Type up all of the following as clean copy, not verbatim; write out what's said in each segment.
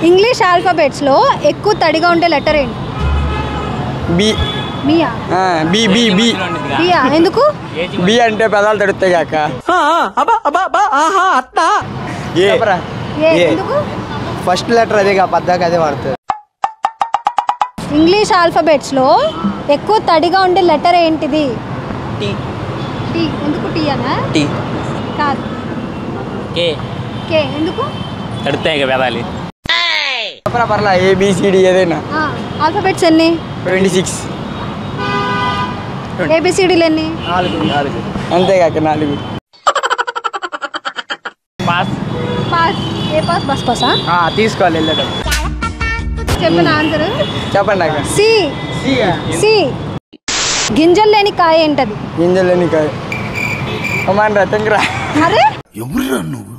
English alphabets లో ఎక్కువ తడిగా ఉండే లెటర్ ఏంటి? బి. బియా? B B B. బియా ఎందుకు? బి అంటే పెదాలు తడుస్తాయి కాక. ఏ ఎందుకు? ఫస్ట్ లెటర్ అదే పద్దాక అదే వాడుతుంది. ఇంగ్లీష్ ఆల్ఫాబెట్స్ లో ఎక్కువ తడిగా ఉండే లెటర్ ఏంటిది? టీ. టీ ఎందుకు? టీ అనా? టీ కాదు. కే. కే ఎందుకు? తడుతాయి కదా పెదాలు. పర్లా ఏబిసిడి ఏదైనా. ఆల్ఫాబెట్స్ ఎన్ని? 26. ఏబిసిడీలు ఎన్ని? 4 అంతే కాక 4. పాస్. పాస్. ఏ పాస్? బస్ పాసా? తీసుకోవాలి వెళ్ళడం. చెప్పిన ఆన్సర్ చెప్పండి అక్క. సి. సి. గింజలు లేని కాయ ఏంటది? గింజలు లేని కాయ అమ్మాన్ రతంగా. అరే ఎవరురా నువ్వు?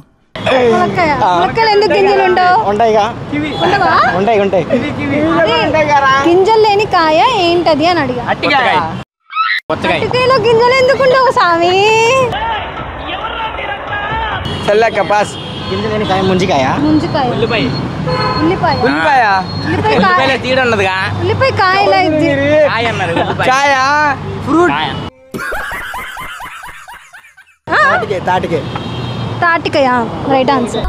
ములక్కాయ. ములక్కాయలు ఎందుకు గింజలు ఉండవు? ఉంటాయిగా. ఉండవా? ఉంటాయి. గింజలు లేని కాయ ఏంటది అని అడిగా. అరటికాయలో గింజలు ఎందుకు ఉండవు స్వామి? చెల్లక్క పాస్. గింజలు లేని కాయ ముంజికాయ. ముంజికాయ. ఉల్లిపాయ. ఉల్లిపాయ. ఉల్లిపాయ. ఉల్లిపాయ తీడ ఉన్నదిగా. ఉల్లిపాయ కాయలా ఇది? కాయ అన్నారు. కాయ ఫ్రూట్. తాటికే. తాటికాయ రైట్ ఆన్సర్.